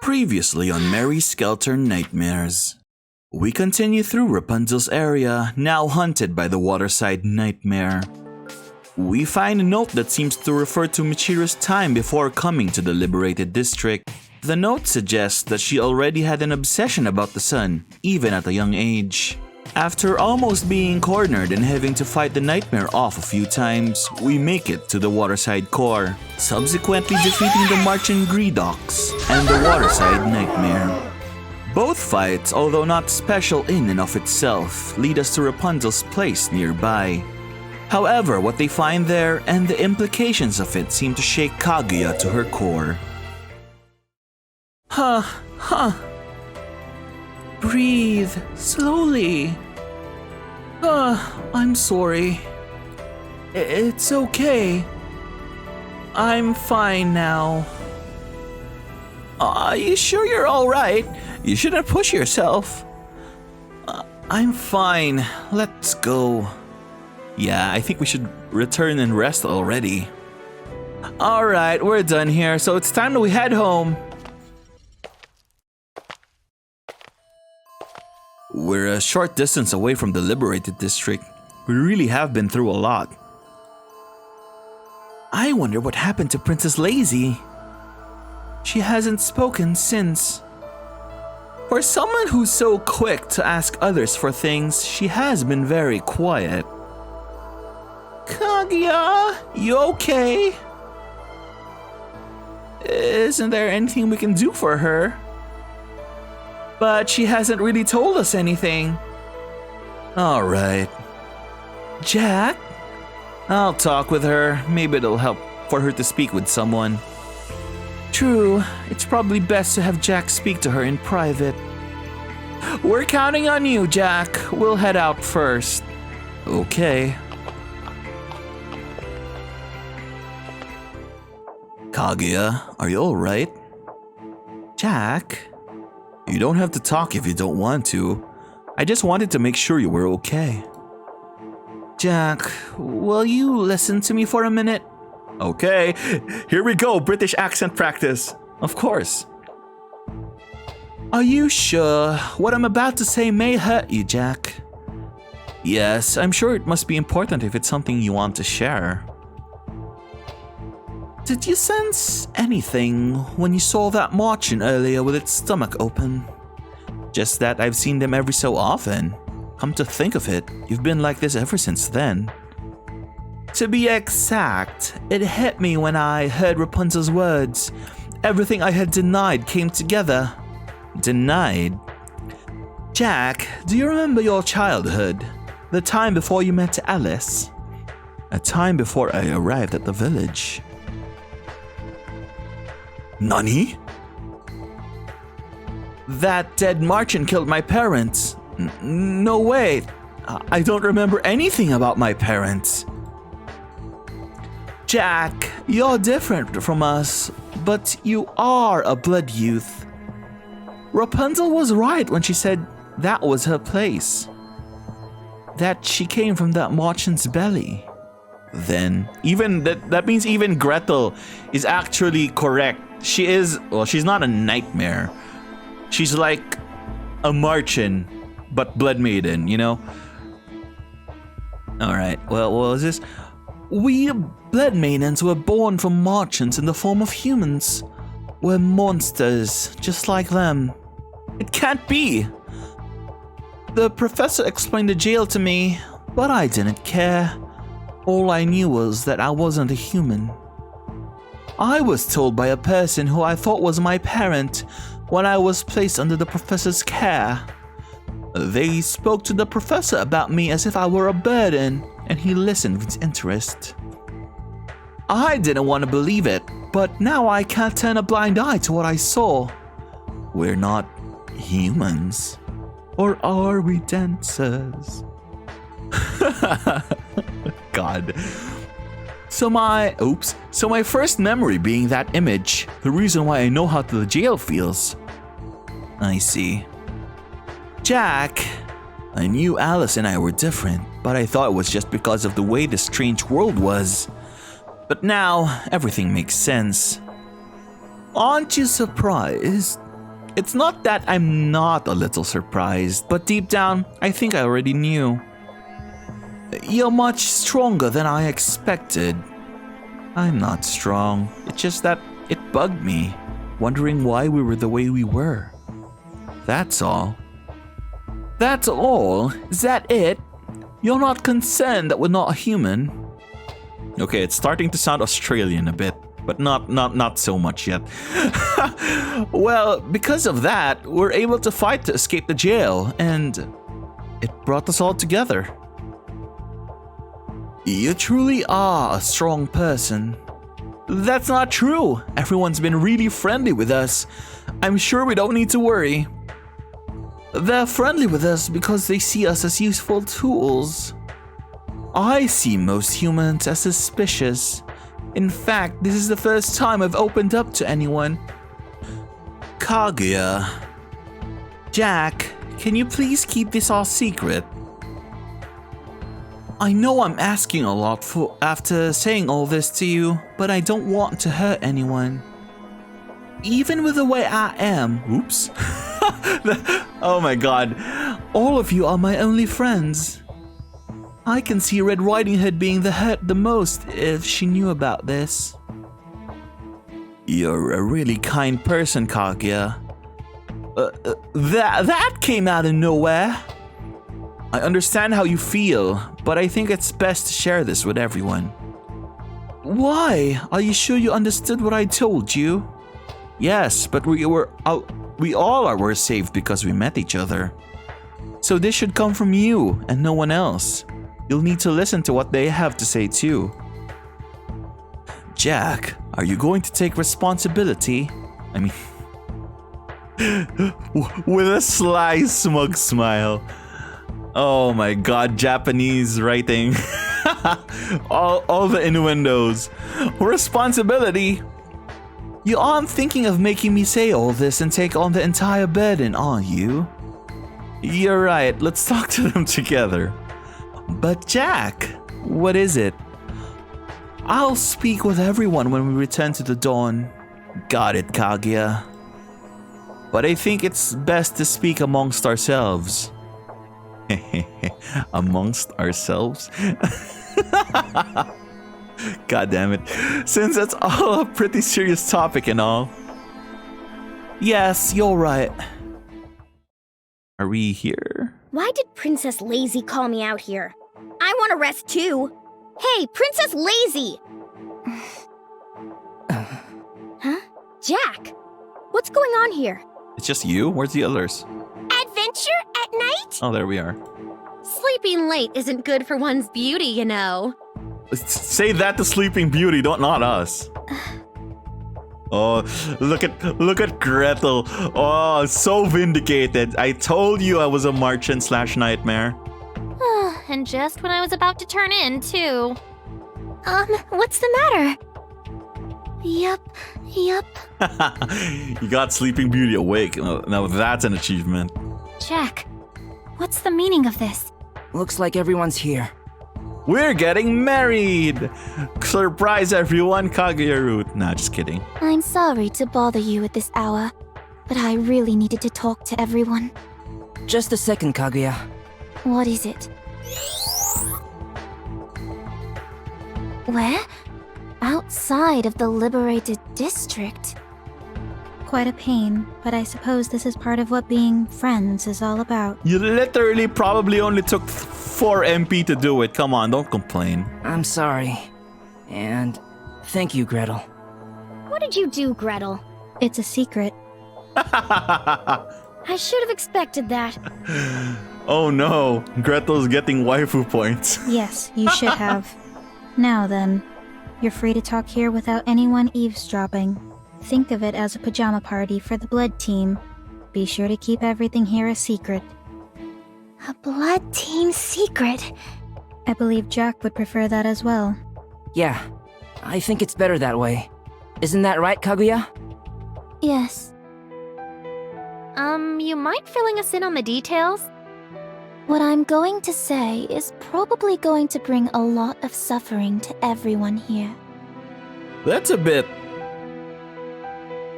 Previously on Merry Skelter Nightmares. We continue through Rapunzel's area, now haunted by the waterside nightmare. We find a note that seems to refer to Michiru's time before coming to the liberated district. The note suggests that she already had an obsession about the sun, even at a young age. After almost being cornered and having to fight the nightmare off a few times, we make it to the waterside core, subsequently defeating the Marching Greedox and the waterside nightmare. Both fights, although not special in and of itself, lead us to Rapunzel's place nearby. However, what they find there and the implications of it seem to shake Kaguya to her core. Breathe slowly. I'm sorry. It's okay. I'm fine now. Are you sure you're alright? You shouldn't push yourself. I'm fine. Let's go. Yeah, I think we should return and rest already. Alright, we're done here, so it's time that we head home. We're a short distance away from the liberated district. We really have been through a lot. I wonder what happened to Princess Lazy. She hasn't spoken since. For someone who's so quick to ask others for things, she has been very quiet. Kaguya, you okay? Isn't there anything we can do for her? But she hasn't really told us anything. Alright. Jack? I'll talk with her. Maybe it'll help for her to speak with someone. True. It's probably best to have Jack speak to her in private. We're counting on you, Jack. We'll head out first. Okay. Kaguya, are you alright? Jack? You don't have to talk if you don't want to. I just wanted to make sure you were okay. Jack, will you listen to me for a minute? Okay, here we go, British accent practice. Of course. Are you sure what I'm about to say may hurt you, Jack? Yes, I'm sure it must be important if it's something you want to share. Did you sense anything when you saw that Martian earlier with its stomach open? Just that I've seen them every so often. Come to think of it, you've been like this ever since then. To be exact, it hit me when I heard Rapunzel's words. Everything I had denied came together. Denied? Jack, do you remember your childhood? The time before you met Alice? A time before I arrived at the village. Nani? That dead Martian killed my parents. No way. I don't remember anything about my parents. Jack, you're different from us, but you are a blood youth. Rapunzel was right when she said that was her place. That she came from that Martian's belly. Then, even that means even Gretel is actually correct. She is, well, she's not a nightmare. She's like a Martian, but Blood Maiden, you know? Alright, well, what was this? We Blood Maidens were born from Martians in the form of humans. We're monsters, just like them. It can't be! The professor explained the jail to me, but I didn't care. All I knew was that I wasn't a human. I was told by a person who I thought was my parent when I was placed under the professor's care. They spoke to the professor about me as if I were a burden, and he listened with interest. I didn't want to believe it, but now I can't turn a blind eye to what I saw. We're not humans. Or are we dancers? God. So my first memory being that image, the reason why I know how the jail feels. I see. Jack, I knew Alice and I were different, but I thought it was just because of the way this strange world was. But now, everything makes sense. Aren't you surprised? It's not that I'm not a little surprised, but deep down, I think I already knew. You're much stronger than I expected. I'm not strong. It's just that it bugged me, wondering why we were the way we were. That's all. That's all? Is that it? You're not concerned that we're not human? Okay, it's starting to sound Australian a bit, but not so much yet. Well, because of that, we're able to fight to escape the jail, and it brought us all together. You truly are a strong person. That's not true. Everyone's been really friendly with us. I'm sure we don't need to worry. They're friendly with us because they see us as useful tools. I see most humans as suspicious. In fact, this is the first time I've opened up to anyone. Kaguya. Jack, can you please keep this our secret? I know I'm asking a lot after saying all this to you, but I don't want to hurt anyone. Even with the way I am, oops. Oh my god, all of you are my only friends. I can see Red Riding Hood being hurt the most if she knew about this. You're a really kind person, Kaguya. That came out of nowhere. I understand how you feel, but I think it's best to share this with everyone. Why? Are you sure you understood what I told you? Yes, but we all were saved because we met each other. So this should come from you and no one else. You'll need to listen to what they have to say too. Jack, are you going to take responsibility? I mean, with a sly, smug smile. Oh my god, Japanese writing. all the innuendos. Responsibility? You aren't thinking of making me say all this and take on the entire burden, are you? You're right, let's talk to them together. But Jack, what is it? I'll speak with everyone when we return to the dawn. Got it, Kaguya. But I think it's best to speak amongst ourselves. Amongst ourselves? God damn it. Since it's all a pretty serious topic and all. Yes, you're right. Are we here? Why did Princess Lazy call me out here? I want to rest too. Hey, Princess Lazy! Huh? Jack, what's going on here? It's just you? Where's the others? Adventure at night? Oh, there we are. Sleeping late isn't good for one's beauty, you know. Say that to Sleeping Beauty, not us. Oh, look at Gretel. Oh, so vindicated. I told you I was a merchant / nightmare. And just when I was about to turn in, too. What's the matter? Yup. You got Sleeping Beauty awake. Now that's an achievement. Jack, what's the meaning of this? Looks like everyone's here. We're getting married! Surprise everyone, Kaguya root. Nah, just kidding. I'm sorry to bother you at this hour, but I really needed to talk to everyone. Just a second, Kaguya. What is it? Where? Outside of the liberated district. Quite a pain, but I suppose this is part of what being friends is all about. You literally probably only took 4 MP to do it. Come on, don't complain. I'm sorry. And thank you, Gretel. What did you do, Gretel? It's a secret. I should have expected that. Oh no, Gretel's getting waifu points. Yes, you should have. Now then, you're free to talk here without anyone eavesdropping. Think of it as a pajama party for the blood team. Be sure to keep everything here a secret. A blood team secret? I believe Jack would prefer that as well. Yeah, I think it's better that way. Isn't that right, Kaguya? Yes. You mind filling us in on the details? What I'm going to say is probably going to bring a lot of suffering to everyone here. That's a bit...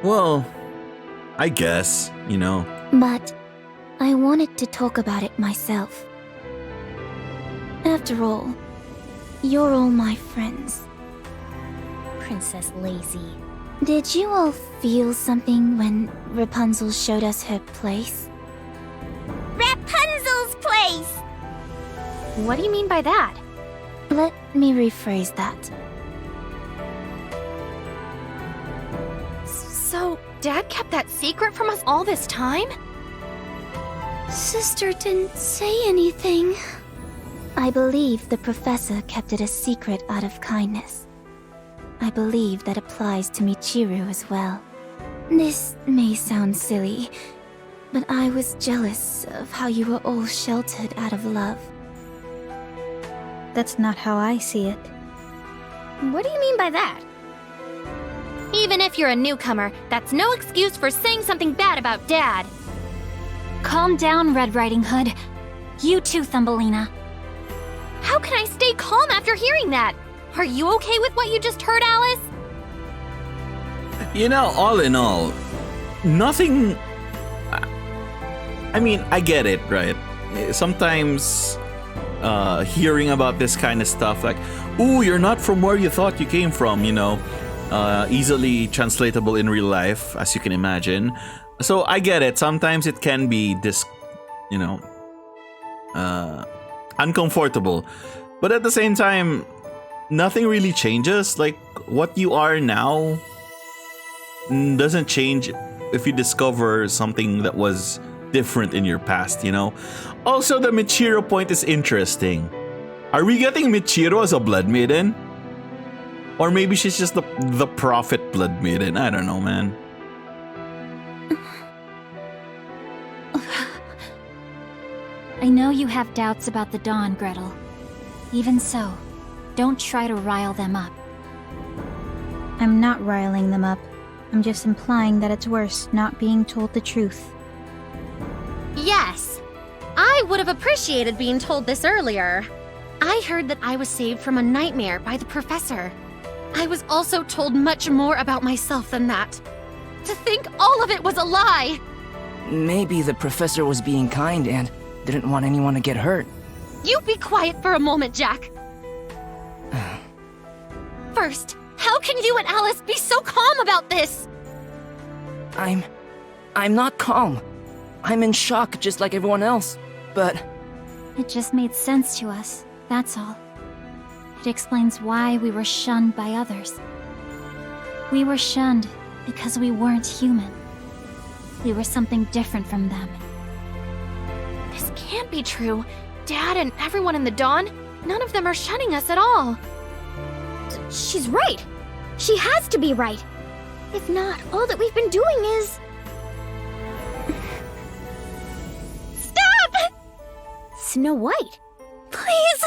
Well, I guess, But I wanted to talk about it myself. After all, you're all my friends. Princess Lazy. Did you all feel something when Rapunzel showed us her place? Rapunzel's place! What do you mean by that? Let me rephrase that. So, Dad kept that secret from us all this time? Sister didn't say anything. I believe the professor kept it a secret out of kindness. I believe that applies to Michiru as well. This may sound silly, but I was jealous of how you were all sheltered out of love. That's not how I see it. What do you mean by that? Even if you're a newcomer, that's no excuse for saying something bad about Dad. Calm down, Red Riding Hood. You too, Thumbelina. How can I stay calm after hearing that? Are you okay with what you just heard, Alice? All in all, nothing. I mean, I get it, right? Sometimes hearing about this kind of stuff, like, ooh, you're not from where you thought you came from, easily translatable in real life, as you can imagine. So I get it. Sometimes it can be uncomfortable, but at the same time, nothing really changes. Like, what you are now doesn't change if you discover something that was different in your past, Also, the Michiru point is interesting. Are we getting Michiru as a Blood Maiden? Or maybe she's just the prophet Blood Maiden. I don't know, man. I know you have doubts about the Dawn, Gretel. Even so, don't try to rile them up. I'm not riling them up. I'm just implying that it's worse not being told the truth. Yes. I would have appreciated being told this earlier. I heard that I was saved from a nightmare by the professor. I was also told much more about myself than that. To think all of it was a lie! Maybe the professor was being kind and didn't want anyone to get hurt. You be quiet for a moment, Jack. First, how can you and Alice be so calm about this? I'm not calm. I'm in shock just like everyone else, but... It just made sense to us, that's all. It explains why we were shunned by others. We were shunned because we weren't human. We were something different from them. This can't be true. Dad and everyone in the Dawn, none of them are shunning us at all. She's right. She has to be right. If not, all that we've been doing is... Stop! Snow White. Please,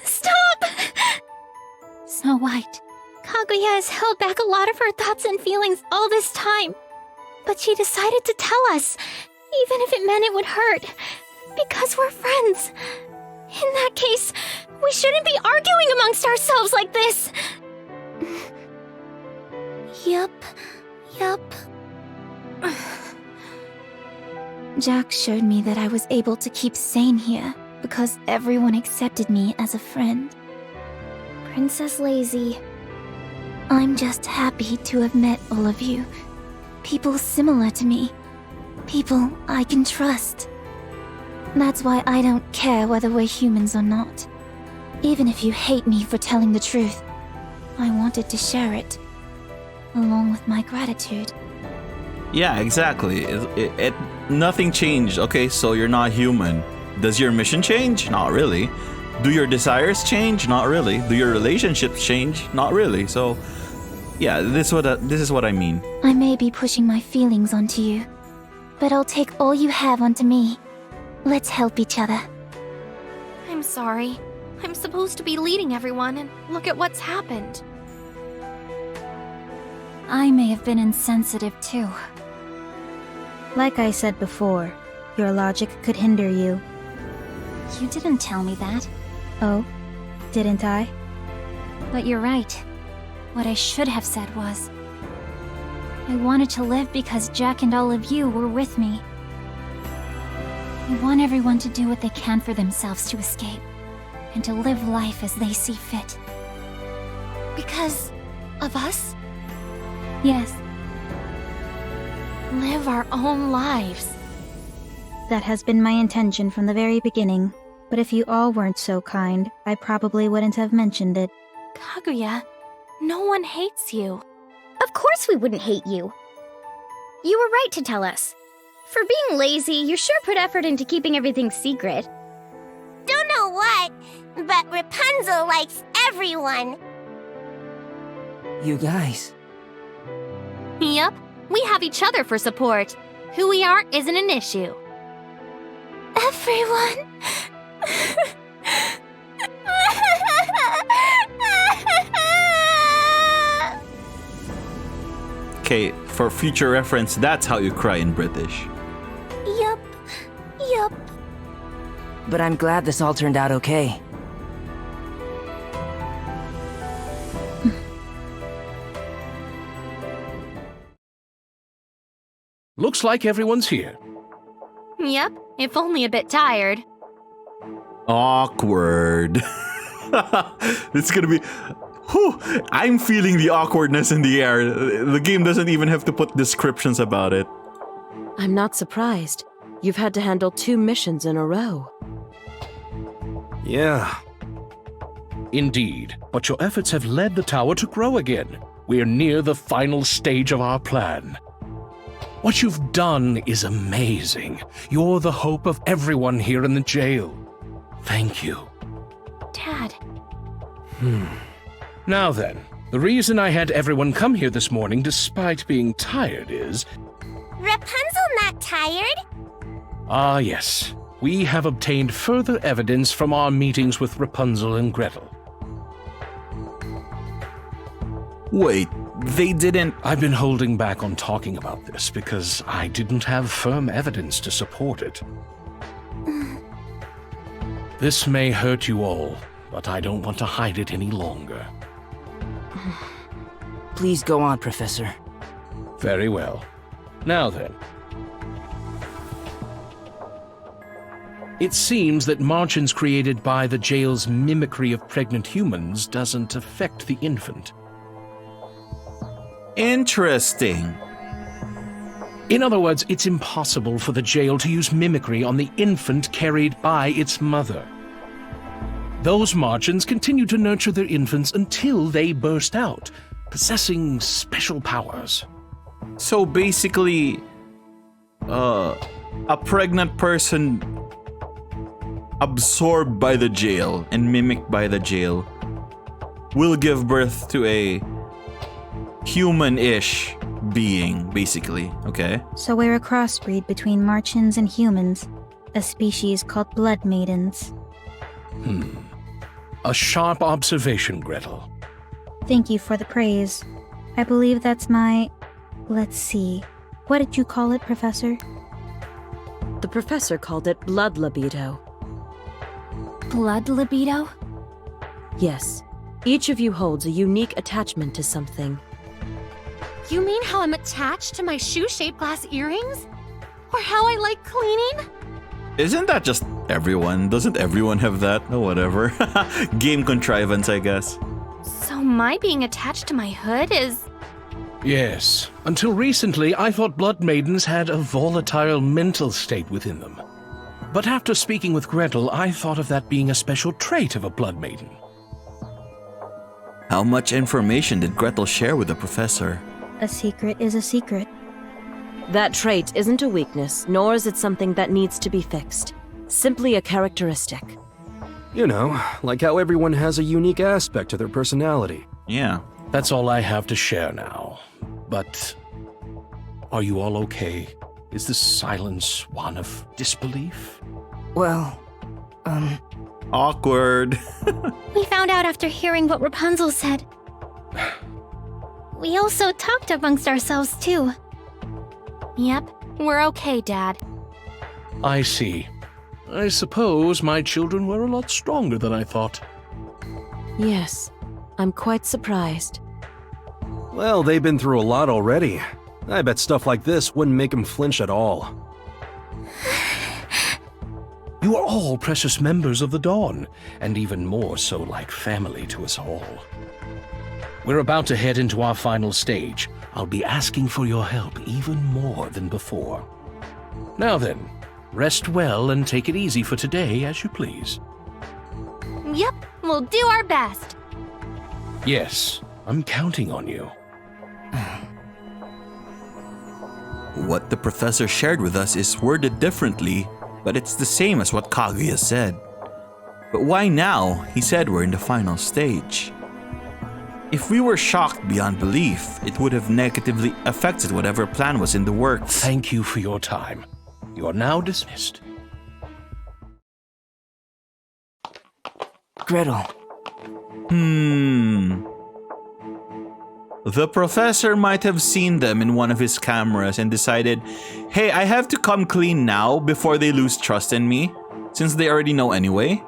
stop! Snow White. Kaguya has held back a lot of her thoughts and feelings all this time. But she decided to tell us, even if it meant it would hurt. Because we're friends. In that case, we shouldn't be arguing amongst ourselves like this. Yup. Jack showed me that I was able to keep sane here because everyone accepted me as a friend. Princess Lazy. I'm just happy to have met all of you. People similar to me. People I can trust. That's why I don't care whether we're humans or not. Even if you hate me for telling the truth, I wanted to share it, along with my gratitude. Yeah, exactly. Nothing changed. Okay, so you're not human. Does your mission change? Not really. Do your desires change? Not really. Do your relationships change? Not really. So, yeah, this is what I mean. I may be pushing my feelings onto you, but I'll take all you have onto me. Let's help each other. I'm sorry. I'm supposed to be leading everyone, and look at what's happened. I may have been insensitive too. Like I said before, your logic could hinder you. You didn't tell me that. Oh, didn't I? But you're right. What I should have said was... I wanted to live because Jack and all of you were with me. I want everyone to do what they can for themselves to escape, and to live life as they see fit. Because of us? Yes, Live our own lives. That has been my intention from the very beginning, but if you all weren't so kind, I probably wouldn't have mentioned it. Kaguya, no one hates you. Of course we wouldn't hate you. You were right to tell us. For being lazy, you sure put effort into keeping everything secret. Don't know what, but Rapunzel likes everyone. You guys. Yep, we have each other for support. Who we are isn't an issue. Everyone. Okay, for future reference, that's how you cry in British. Yup. Yup. But I'm glad this all turned out okay. Looks like everyone's here. Yep, if only a bit tired. Awkward. It's gonna be... Whew, I'm feeling the awkwardness in the air. The game doesn't even have to put descriptions about it. I'm not surprised. You've had to handle 2 missions in a row. Yeah. Indeed, but your efforts have led the tower to grow again. We're near the final stage of our plan. What you've done is amazing. You're the hope of everyone here in the jail. Thank you. Dad. Now then, the reason I had everyone come here this morning despite being tired is... Rapunzel not tired? Ah, yes. We have obtained further evidence from our meetings with Rapunzel and Gretel. Wait, they didn't... I've been holding back on talking about this because I didn't have firm evidence to support it. This may hurt you all, but I don't want to hide it any longer. Please go on, Professor. Very well. Now then. It seems that margins created by the jail's mimicry of pregnant humans doesn't affect the infant. Interesting. In other words, it's impossible for the jail to use mimicry on the infant carried by its mother. Those margins continue to nurture their infants until they burst out, possessing special powers. So basically, a pregnant person absorbed by the jail and mimicked by the jail will give birth to a human-ish being, basically, okay? So we're a crossbreed between Martians and humans, a species called Blood Maidens. A sharp observation, Gretel. Thank you for the praise. I believe that's my... Let's see. What did you call it, Professor? The professor called it blood libido. blood libido? Yes. Each of you holds a unique attachment to something. You mean how I'm attached to my shoe-shaped glass earrings? Or how I like cleaning? Isn't that just everyone? Doesn't everyone have that? Oh, whatever. Game contrivance, I guess. So my being attached to my hood is... Yes. Until recently, I thought Blood Maidens had a volatile mental state within them. But after speaking with Gretel, I thought of that being a special trait of a Blood Maiden. How much information did Gretel share with the professor? A secret is a secret. That trait isn't a weakness, nor is it something that needs to be fixed. Simply a characteristic. You know, like how everyone has a unique aspect to their personality. Yeah. That's all I have to share now. But are you all okay? Is this silence one of disbelief? Well, Awkward. We found out after hearing what Rapunzel said. We also talked amongst ourselves, too. Yep, we're okay, Dad. I see. I suppose my children were a lot stronger than I thought. Yes, I'm quite surprised. Well, they've been through a lot already. I bet stuff like this wouldn't make him flinch at all. You are all precious members of the Dawn, and even more so like family to us all. We're about to head into our final stage. I'll be asking for your help even more than before. Now then, rest well and take it easy for today as you please. Yep, we'll do our best. Yes, I'm counting on you. What the professor shared with us is worded differently, but it's the same as what Kaguya said. But why now? He said we're in the final stage. If we were shocked beyond belief, it would have negatively affected whatever plan was in the works. Thank you for your time. You are now dismissed. Gretel. The professor might have seen them in one of his cameras and decided, hey, I have to come clean now before they lose trust in me, since they already know anyway.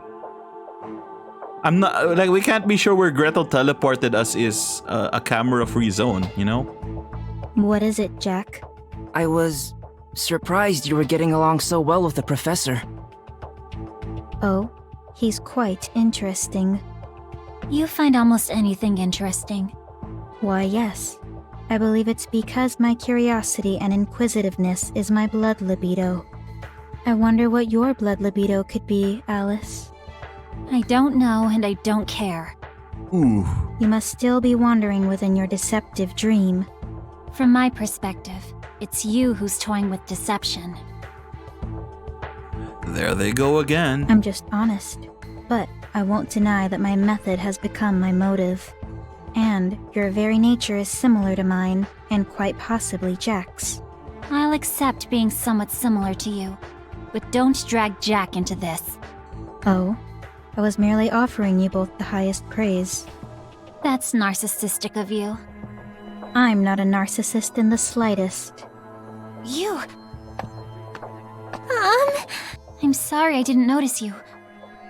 I'm not, like, we can't be sure where Gretel teleported us is a camera-free zone, you know? What is it, Jack? I was surprised you were getting along so well with the professor. Oh, he's quite interesting. You find almost anything interesting. Why, yes. I believe it's because my curiosity and inquisitiveness is my blood libido. I wonder what your blood libido could be, Alice. I don't know and I don't care. Ooh. You must still be wandering within your deceptive dream. From my perspective, it's you who's toying with deception. There they go again. I'm just honest, but I won't deny that my method has become my motive. And your very nature is similar to mine, and quite possibly Jack's. I'll accept being somewhat similar to you, but don't drag Jack into this. Oh, I was merely offering you both the highest praise. That's narcissistic of you. I'm not a narcissist in the slightest. You... I'm sorry I didn't notice you.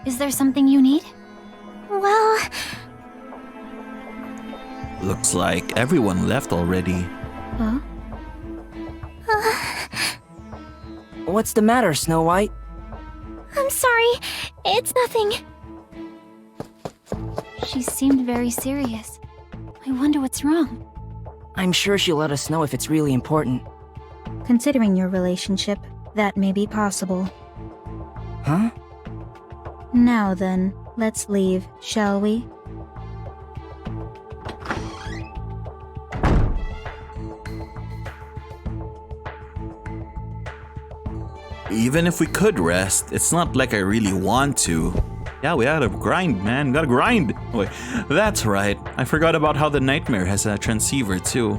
Is there something you need? Well... Looks like everyone left already. Huh? What's the matter, Snow White? I'm sorry. It's nothing. She seemed very serious. I wonder what's wrong. I'm sure she'll let us know if it's really important. Considering your relationship, that may be possible. Huh? Now then, let's leave, shall we? Even if we could rest, it's not like I really want to. Yeah, we gotta grind, man. Gotta grind. Wait, that's right. I forgot about how the nightmare has a transceiver too.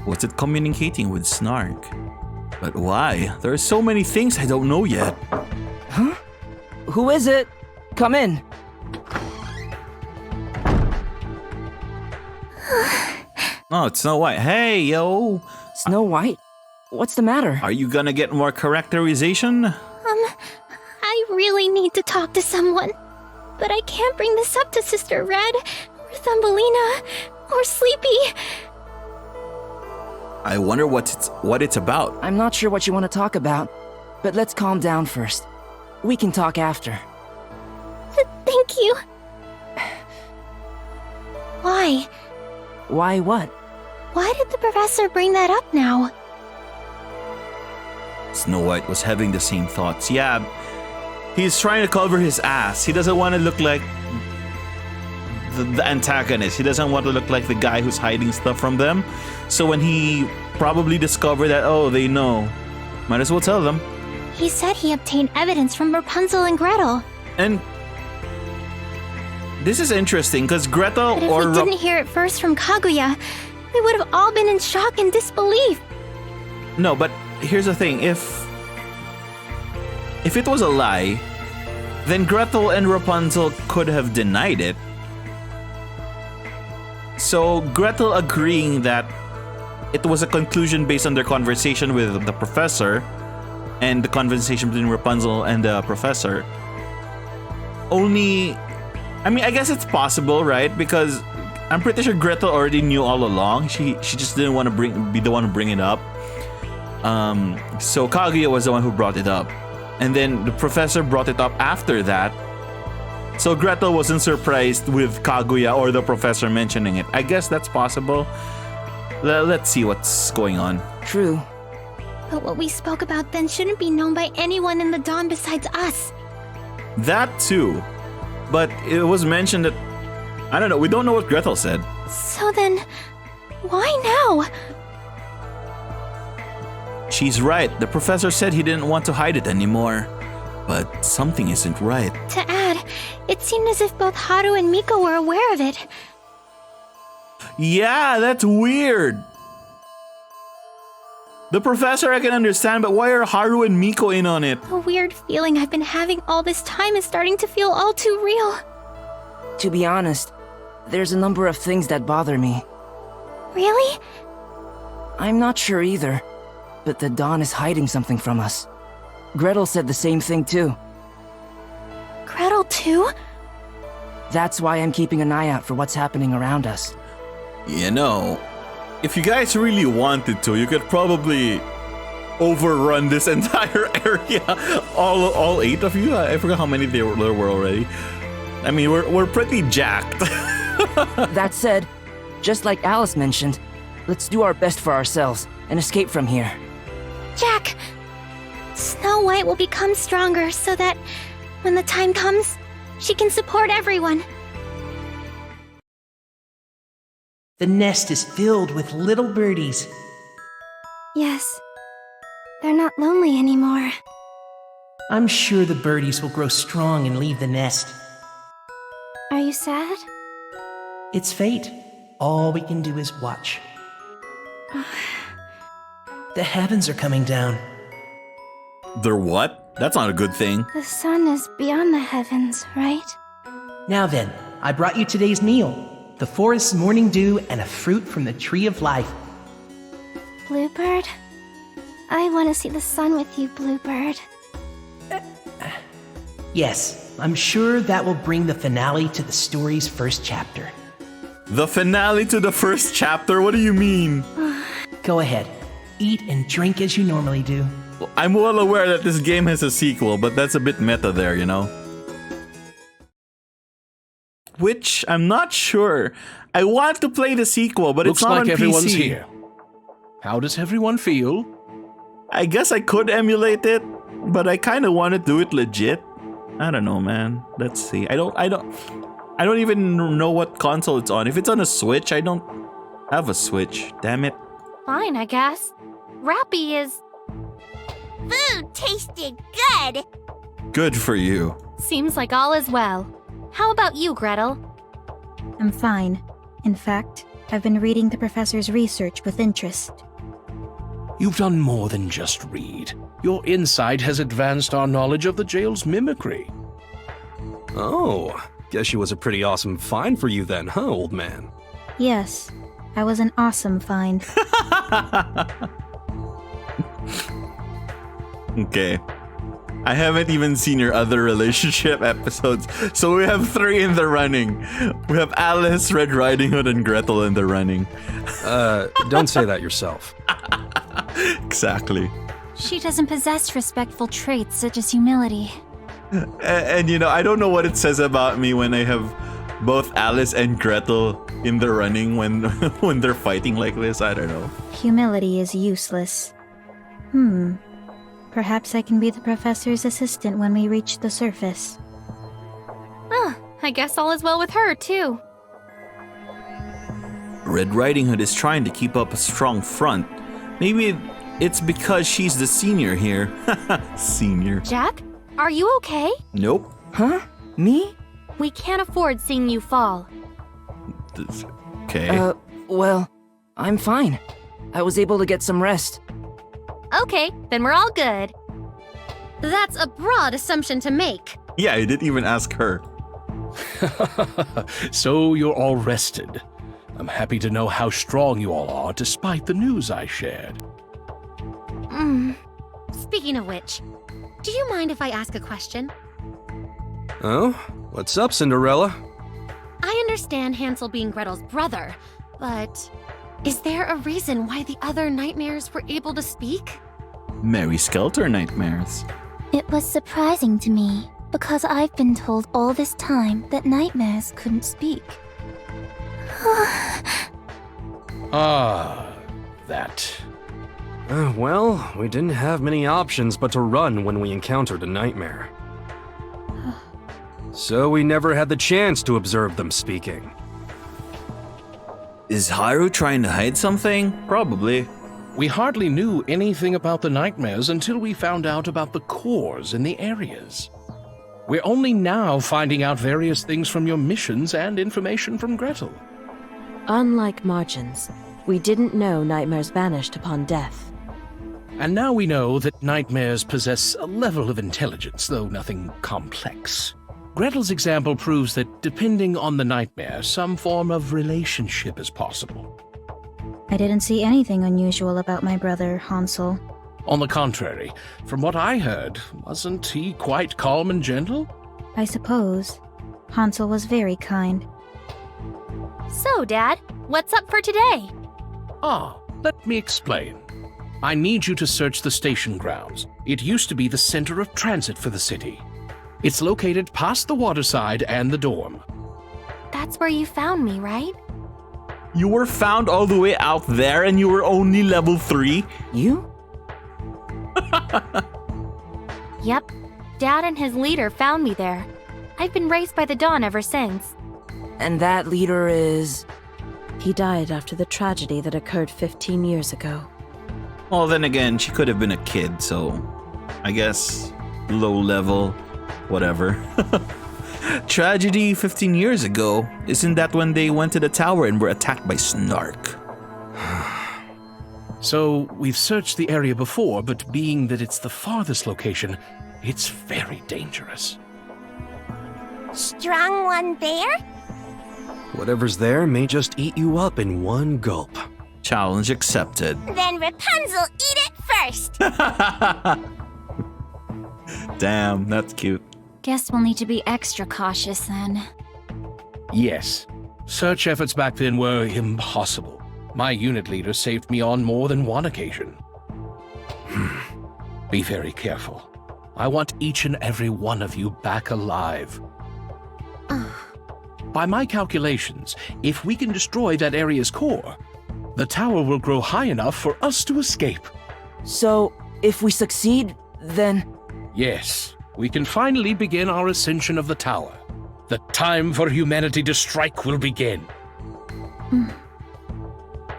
What's it communicating with Snark? But why? There are so many things I don't know yet. Huh? Who is it? Come in. Oh, it's Snow White. Hey, yo. Snow White? What's the matter? Are you gonna get more characterization? I really need to talk to someone. But I can't bring this up to Sister Red, or Thumbelina, or Sleepy. I wonder what it's about. I'm not sure what you want to talk about, but let's calm down first. We can talk after. Thank you. Why? Why what? Why did the professor bring that up now? Snow White was having the same thoughts. Yeah, he's trying to cover his ass. He doesn't want to look like the antagonist. He doesn't want to look like the guy who's hiding stuff from them. So when he probably discovered that, oh, they know, might as well tell them. He said he obtained evidence from Rapunzel and Gretel. And this is interesting because Gretel But if we didn't hear it first from Kaguya, we would have all been in shock and disbelief. No, but here's the thing. If it was a lie, then Gretel and Rapunzel could have denied it. So Gretel agreeing that it was a conclusion based on their conversation with the professor and the conversation between Rapunzel and the professor. I guess it's possible, right? Because I'm pretty sure Gretel already knew all along. She just didn't want to be the one to bring it up. So Kaguya was the one who brought it up. And then the professor brought it up after that. So Gretel wasn't surprised with Kaguya or the professor mentioning it. I guess that's possible. Let's see what's going on. True. But what we spoke about then shouldn't be known by anyone in the Dawn besides us. That too. But it was mentioned that... I don't know, we don't know what Gretel said. So then, why now? She's right. The professor said he didn't want to hide it anymore. But something isn't right. To add, it seemed as if both Haru and Miko were aware of it. Yeah, that's weird. The professor I can understand, but why are Haru and Miko in on it? The weird feeling I've been having all this time is starting to feel all too real. To be honest, there's a number of things that bother me. Really? I'm not sure either, but the Dawn is hiding something from us. Gretel said the same thing too. Gretel too? That's why I'm keeping an eye out for what's happening around us. You know, if you guys really wanted to, you could probably overrun this entire area. All 8 of you? I forgot how many there were already. I mean, we're pretty jacked. That said, just like Alice mentioned, let's do our best for ourselves and escape from here. Jack! Snow White will become stronger so that, when the time comes, she can support everyone. The nest is filled with little birdies. Yes. They're not lonely anymore. I'm sure the birdies will grow strong and leave the nest. Are you sad? It's fate. All we can do is watch. The heavens are coming down. They're what? That's not a good thing. The sun is beyond the heavens, right? Now then, I brought you today's meal. The forest's morning dew and a fruit from the tree of life. Bluebird? I want to see the sun with you, Bluebird. Yes, I'm sure that will bring the finale to the story's first chapter. The finale to the first chapter? What do you mean? Go ahead. Eat and drink as you normally do. I'm well aware that this game has a sequel, but that's a bit meta there, you know? Which, I'm not sure. I want to play the sequel, but Looks it's not like on everyone's PC. here. How does everyone feel? I guess I could emulate it, but I kind of want to do it legit. I don't know, man. Let's see. I don't even know what console it's on. If it's on a Switch, I don't have a Switch. Damn it. Fine, I guess. Rappy is... Food tasted good. Good for you. Seems like all is well. How about you, Gretel? I'm fine. In fact, I've been reading the professor's research with interest. You've done more than just read. Your insight has advanced our knowledge of the jail's mimicry. Oh, guess she was a pretty awesome find for you then, huh, old man? Yes, I was an awesome find. Okay. I haven't even seen your other relationship episodes, so we have 3 in the running. We have Alice, Red Riding Hood, and Gretel in the running. Don't say that yourself. Exactly. She doesn't possess respectful traits such as humility. And you know, I don't know what it says about me when I have both Alice and Gretel in the running when when they're fighting like this. I don't know. Humility is useless. Perhaps I can be the professor's assistant when we reach the surface. I guess all is well with her, too. Red Riding Hood is trying to keep up a strong front. Maybe it's because she's the senior here. Senior. Jack, are you okay? Nope. Huh? Me? We can't afford seeing you fall. Okay. Well, I'm fine. I was able to get some rest. Okay, then we're all good. That's a broad assumption to make. Yeah, I didn't even ask her. So you're all rested. I'm happy to know how strong you all are despite the news I shared. Speaking of which, do you mind if I ask a question? Oh? What's up, Cinderella? I understand Hansel being Gretel's brother, but is there a reason why the other nightmares were able to speak? Merry Skelter Nightmares. It was surprising to me, because I've been told all this time that nightmares couldn't speak. That. Well, we didn't have many options but to run when we encountered a nightmare. So we never had the chance to observe them speaking. Is Haru trying to hide something? Probably. We hardly knew anything about the nightmares until we found out about the cores in the areas. We're only now finding out various things from your missions and information from Gretel. Unlike margins, we didn't know nightmares vanished upon death. And now we know that nightmares possess a level of intelligence, though nothing complex. Gretel's example proves that, depending on the nightmare, some form of relationship is possible. I didn't see anything unusual about my brother, Hansel. On the contrary, from what I heard, wasn't he quite calm and gentle? I suppose. Hansel was very kind. So, Dad, what's up for today? Let me explain. I need you to search the station grounds. It used to be the center of transit for the city. It's located past the waterside and the dorm. That's where you found me, right? You were found all the way out there and you were only level 3? You? Yep. Dad and his leader found me there. I've been raised by the dawn ever since. And that leader is... He died after the tragedy that occurred 15 years ago. Well, then again, she could have been a kid, so I guess low level, whatever. Tragedy 15 years ago. Isn't that when they went to the tower and were attacked by Snark? So, we've searched the area before, but being that it's the farthest location, it's very dangerous. Strong one there? Whatever's there may just eat you up in one gulp. Challenge accepted. Then Rapunzel eat it first! Damn, that's cute. Guess we'll need to be extra cautious then. Yes. Search efforts back then were impossible. My unit leader saved me on more than one occasion. Be very careful. I want each and every one of you back alive. By my calculations, if we can destroy that area's core, the tower will grow high enough for us to escape. So, if we succeed, then... Yes, we can finally begin our ascension of the tower. The time for humanity to strike will begin.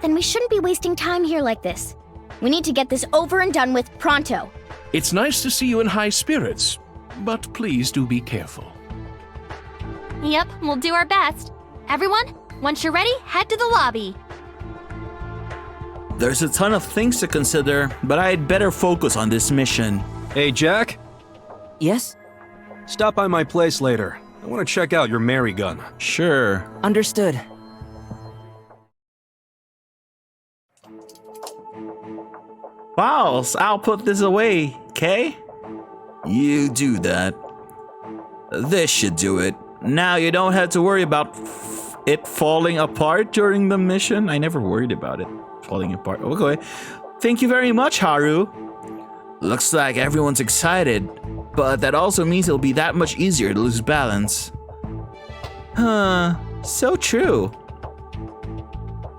Then we shouldn't be wasting time here like this. We need to get this over and done with pronto. It's nice to see you in high spirits, but please do be careful. Yep, we'll do our best. Everyone, once you're ready, head to the lobby. There's a ton of things to consider, but I'd better focus on this mission. Hey, Jack? Yes? Stop by my place later. I want to check out your Mary gun. Sure. Understood. Wow, so I'll put this away, okay? You do that. This should do it. Now you don't have to worry about it falling apart during the mission. I never worried about it falling apart. Okay. Thank you very much, Haru. Looks like everyone's excited, but that also means it'll be that much easier to lose balance. Huh, so true.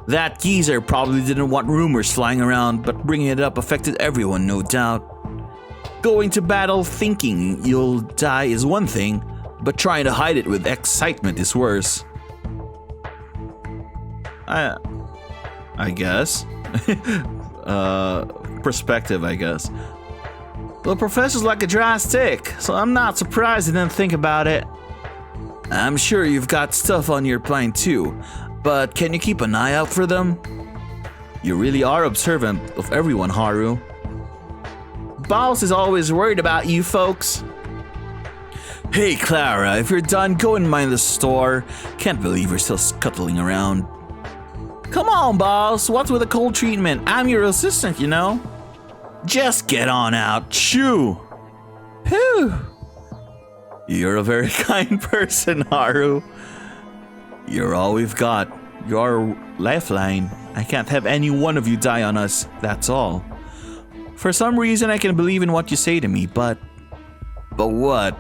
That geezer probably didn't want rumors flying around, but bringing it up affected everyone, no doubt. Going to battle thinking you'll die is one thing, but trying to hide it with excitement is worse. I guess. Perspective, I guess. The professor's like a dry stick, so I'm not surprised he didn't think about it. I'm sure you've got stuff on your plane too, but can you keep an eye out for them? You really are observant of everyone, Haru. Boss is always worried about you folks. Hey Clara, if you're done, go and mind the store. Can't believe you're still scuttling around. Come on, boss, what's with the cold treatment? I'm your assistant, you know. Just get on out, shoo. Whew. You're a very kind person, Haru. You're all we've got. You're our lifeline. I can't have any one of you die on us, that's all. For some reason, I can believe in what you say to me, but what?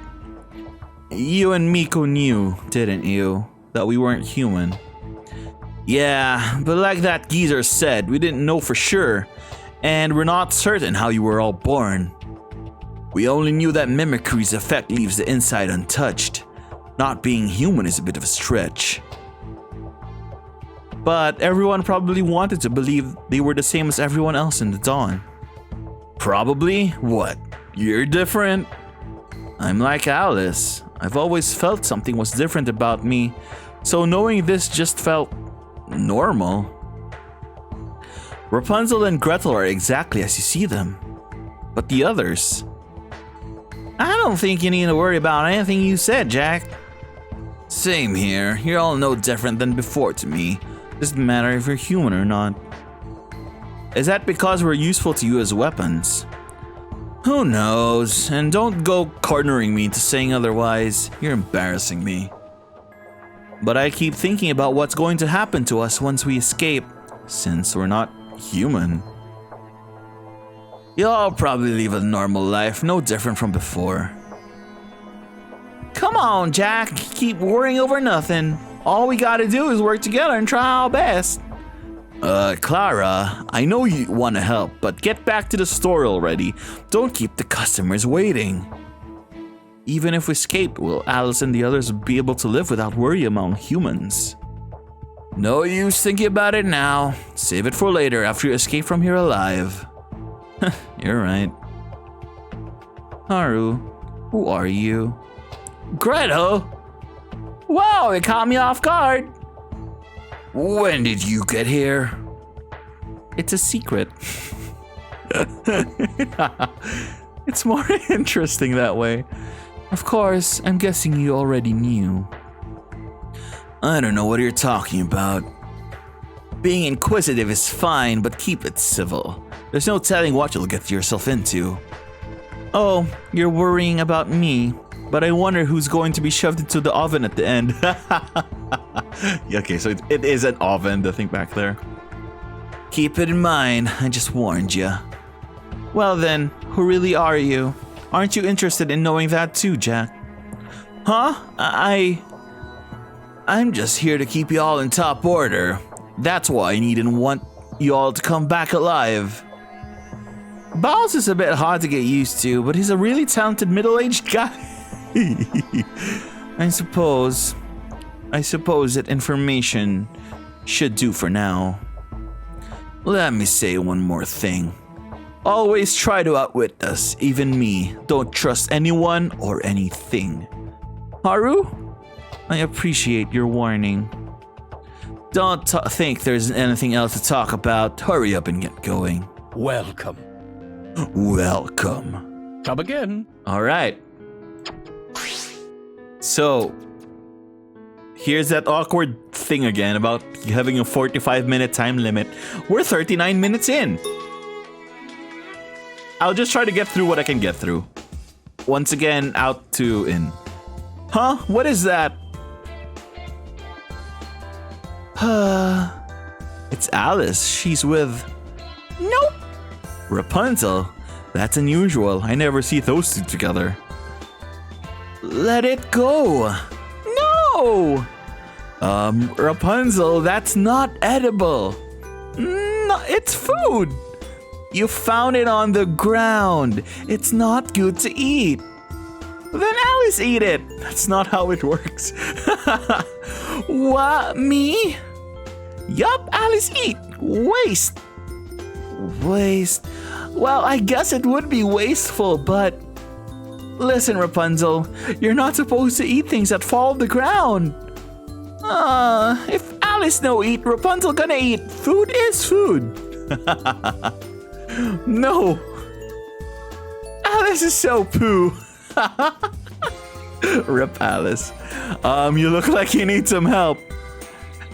You and Miko knew, didn't you, that we weren't human? Yeah, but like that geezer said, we didn't know for sure, and we're not certain how you were all born. We only knew that mimicry's effect leaves the inside untouched. Not being human is a bit of a stretch. But everyone probably wanted to believe they were the same as everyone else in the Dawn. Probably? What? You're different? I'm like Alice. I've always felt something was different about me, so knowing this just felt normal. Rapunzel and Gretel are exactly as you see them. But the others? I don't think you need to worry about anything you said, Jack. Same here. You're all no different than before to me. Doesn't matter if you're human or not. Is that because we're useful to you as weapons? Who knows? And don't go cornering me into saying otherwise. You're embarrassing me. But I keep thinking about what's going to happen to us once we escape, since we're not human. You'll all probably live a normal life, no different from before. Come on, Jack. Keep worrying over nothing. All we gotta do is work together and try our best. Clara, I know you want to help, but get back to the store already. Don't keep the customers waiting. Even if we escape, will Alice and the others be able to live without worry among humans? No use thinking about it now. Save it for later after you escape from here alive. You're right. Haru, who are you? Gretel? Wow, it caught me off guard. When did you get here? It's a secret. It's more interesting that way. Of course, I'm guessing you already knew. I don't know what you're talking about. Being inquisitive is fine, but keep it civil. There's no telling what you'll get yourself into. Oh, you're worrying about me, but I wonder who's going to be shoved into the oven at the end. Okay, so it is an oven, the thing back there. Keep it in mind, I just warned you. Well then, who really are you? Aren't you interested in knowing that too, Jack? Huh? I'm just here to keep you all in top order. That's why I need and want you all to come back alive. Bowles is a bit hard to get used to, but he's a really talented middle-aged guy. I suppose that information should do for now. Let me say one more thing. Always try to outwit us, even me. Don't trust anyone or anything. Haru? I appreciate your warning. Don't think there's anything else to talk about. Hurry up and get going. Welcome. Welcome. Come again. All right. So, here's that awkward thing again about having a 45-minute time limit. We're 39 minutes in. I'll just try to get through what I can get through. Once again, out to in. Huh? What is that? It's Alice. She's with... Nope. Rapunzel. That's unusual. I never see those two together. Let it go. No! Rapunzel, that's not edible. No, it's food. You found it on the ground. It's not good to eat. Then Alice eat it. That's not how it works. What? Me? Yup, Alice eat. Waste. Waste. Well, I guess it would be wasteful, but... Listen, Rapunzel, you're not supposed to eat things that fall on the ground. If Alice no eat, Rapunzel gonna eat. Food is food. No. Alice is so poo. Rip Alice. You look like you need some help.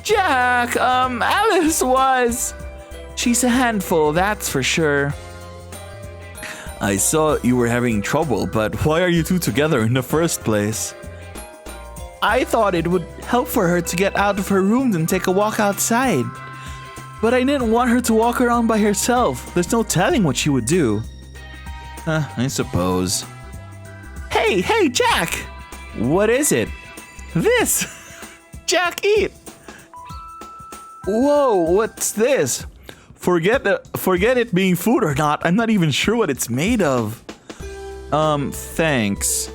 Jack, Alice was... She's a handful, that's for sure. I saw you were having trouble, but why are you two together in the first place? I thought it would help for her to get out of her room and take a walk outside. But I didn't want her to walk around by herself. There's no telling what she would do. I suppose. Hey, Jack! What is it? This! Jack, eat! Whoa, what's this? Forget it being food or not. I'm not even sure what it's made of. Thanks.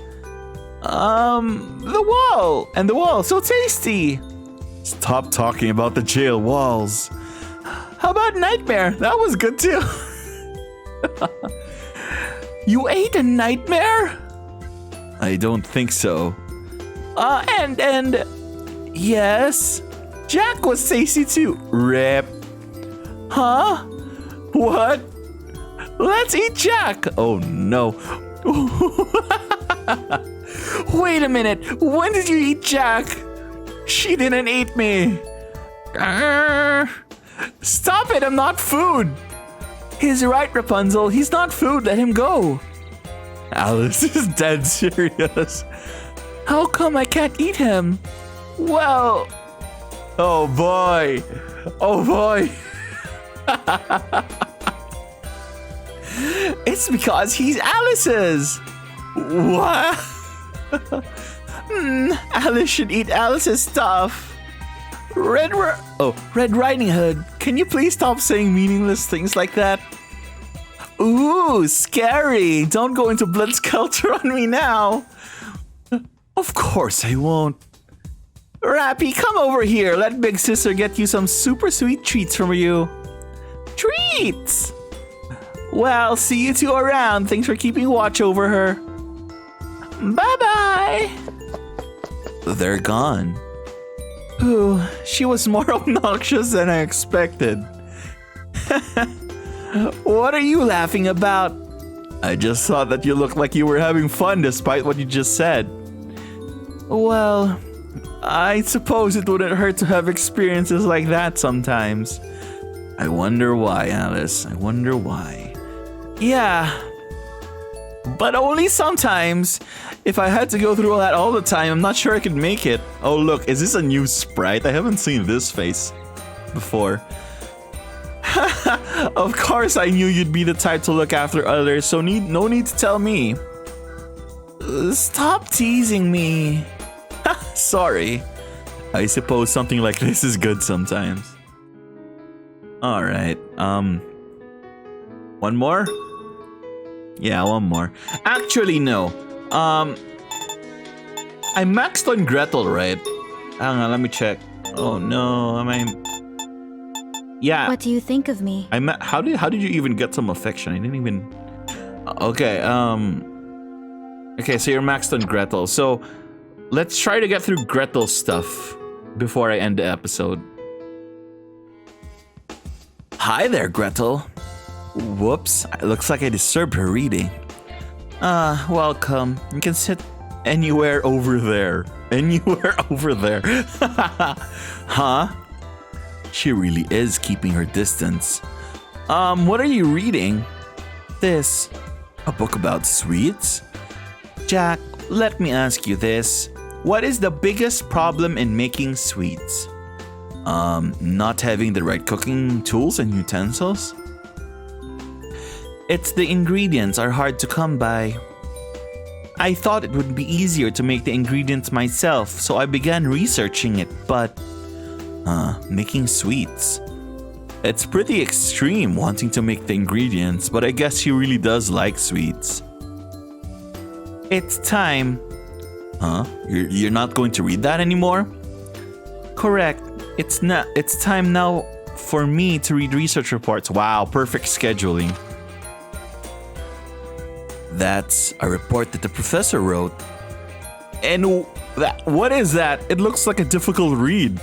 The wall! And the wall, so tasty! Stop talking about the jail walls. How about Nightmare? That was good too. You ate a nightmare? I don't think so. And yes, Jack was tasty too. Rip. Huh? What? Let's eat Jack. Oh no. Wait a minute. When did you eat Jack? She didn't eat me. Stop it, I'm not food. He's right, Rapunzel. He's not food. Let him go. Alice is dead serious. How come I can't eat him? Well... Oh boy. Oh boy. It's because he's Alice's. What? Alice should eat Alice's stuff. Red Riding Hood, can you please stop saying meaningless things like that? Ooh, scary. Don't go into blood skelter on me now. Of course I won't. Rappy, come over here. Let Big Sister get you some super sweet treats from you. Treats! Well, see you two around. Thanks for keeping watch over her. Bye-bye. They're gone. Ooh, she was more obnoxious than I expected. What are you laughing about? I just thought that you looked like you were having fun despite what you just said. Well, I suppose it wouldn't hurt to have experiences like that sometimes. I wonder why, Alice. I wonder why. Yeah, but only sometimes. If I had to go through all that all the time, I'm not sure I could make it. Oh look, is this a new sprite? I haven't seen this face before. Of course I knew you'd be the type to look after others, so no need to tell me. Stop teasing me. Sorry. I suppose something like this is good sometimes. Alright, one more? Yeah, one more. Actually, no. I maxed on Gretel, right? Hang on, let me check. Oh no, yeah. What do you think of me? How did you even get some affection? I didn't even. Okay, okay, so you're maxed on Gretel. So let's try to get through Gretel's stuff before I end the episode. Hi there, Gretel. Whoops, it looks like I disturbed her reading. Welcome. You can sit anywhere over there. Anywhere over there. Huh? She really is keeping her distance. What are you reading? This. A book about sweets? Jack, let me ask you this. What is the biggest problem in making sweets? Not having the right cooking tools and utensils? It's the ingredients are hard to come by. I thought it would be easier to make the ingredients myself, so I began researching it, but... making sweets. It's pretty extreme wanting to make the ingredients, but I guess she really does like sweets. It's time. Huh? You're not going to read that anymore? Correct. It's time now for me to read research reports. Wow, perfect scheduling. That's a report that the professor wrote. And what is that? It looks like a difficult read.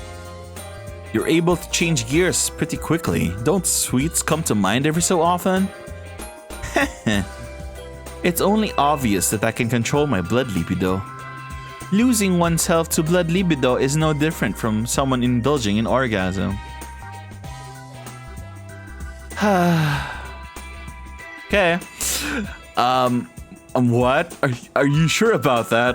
You're able to change gears pretty quickly. Don't sweets come to mind every so often? It's only obvious that I can control my blood libido. Losing oneself to blood libido is no different from someone indulging in orgasm. Okay. What? Are you sure about that?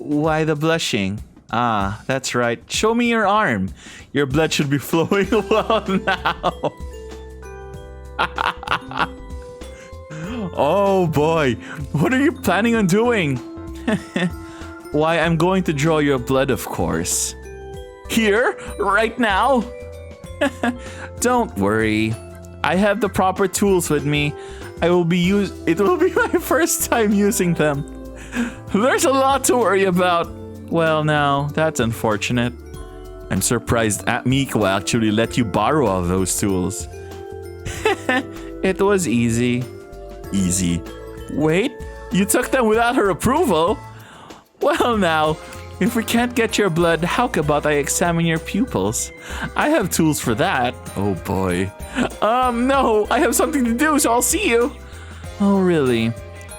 Why the blushing? Ah, that's right. Show me your arm. Your blood should be flowing well now. Oh boy, what are you planning on doing? Why, I'm going to draw your blood, of course. Here? Right now? Don't worry. I have the proper tools with me. It will be my first time using them. There's a lot to worry about. Well, now, that's unfortunate. I'm surprised Miko actually let you borrow all those tools. It was easy. Easy. Wait, you took them without her approval? Well now, if we can't get your blood, how about I examine your pupils? I have tools for that. Oh boy. No, I have something to do, so I'll see you. Oh really?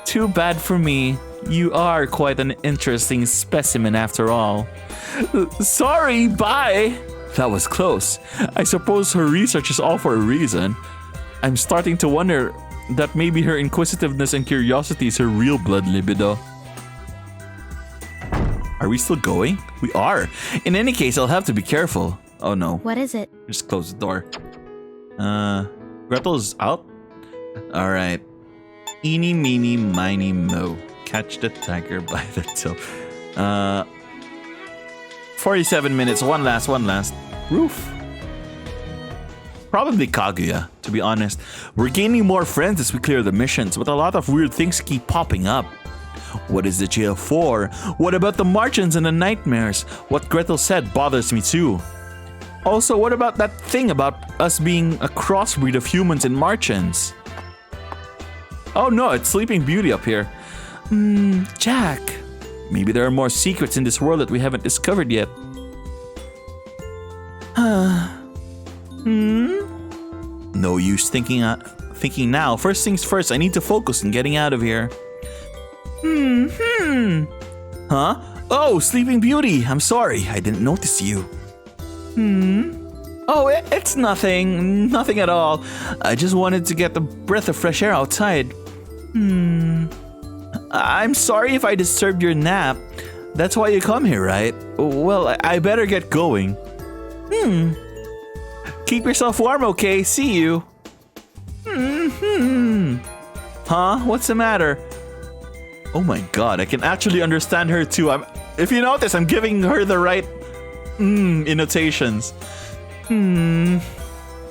Too bad for me. You are quite an interesting specimen after all. Sorry, bye. That was close. I suppose her research is all for a reason. I'm starting to wonder that maybe her inquisitiveness and curiosity is her real blood libido. Are we still going? We are. In any case, I'll have to be careful. Oh no. What is it? Just close the door. Gretel's out? Alright. Eeny, meeny, miny, mo. Catch the tiger by the toe. 47 minutes. One last. Roof. Probably Kaguya, to be honest. We're gaining more friends as we clear the missions, but a lot of weird things keep popping up. What is the jail for? What about the Martians and the Nightmares? What Gretel said bothers me too. Also, what about that thing about us being a crossbreed of humans and Martians? Oh no, it's Sleeping Beauty up here. Jack. Maybe there are more secrets in this world that we haven't discovered yet. No use thinking now. First things first, I need to focus on getting out of here. Huh? Oh, Sleeping Beauty. I'm sorry, I didn't notice you. Oh, it's nothing. Nothing at all. I just wanted to get the breath of fresh air outside. I'm sorry if I disturbed your nap. That's why you come here, right? Well, I better get going. Keep yourself warm, okay? See you. Huh? What's the matter? Oh my god, I can actually understand her too. If you notice, I'm giving her the right annotations.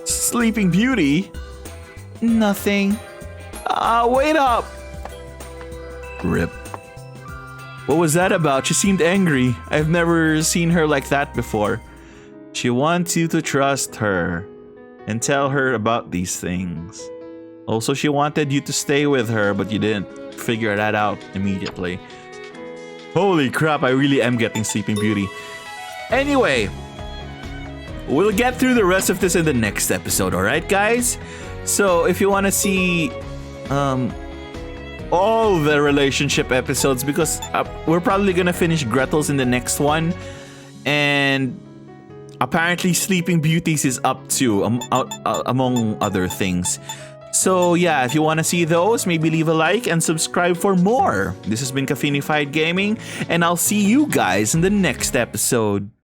Sleeping Beauty? Nothing. Wait up. Rip. What was that about? She seemed angry. I've never seen her like that before. She wants you to trust her and tell her about these things. Also, she wanted you to stay with her, but you didn't figure that out immediately. Holy crap, I really am getting Sleeping Beauty. Anyway, we'll get through the rest of this in the next episode, alright guys? So if you want to see all the relationship episodes, because we're probably gonna finish Gretel's in the next one, and apparently Sleeping Beauties is up too, among other things. So yeah, if you want to see those, maybe leave a like and subscribe for more. This has been Caffeinified Gaming, and I'll see you guys in the next episode.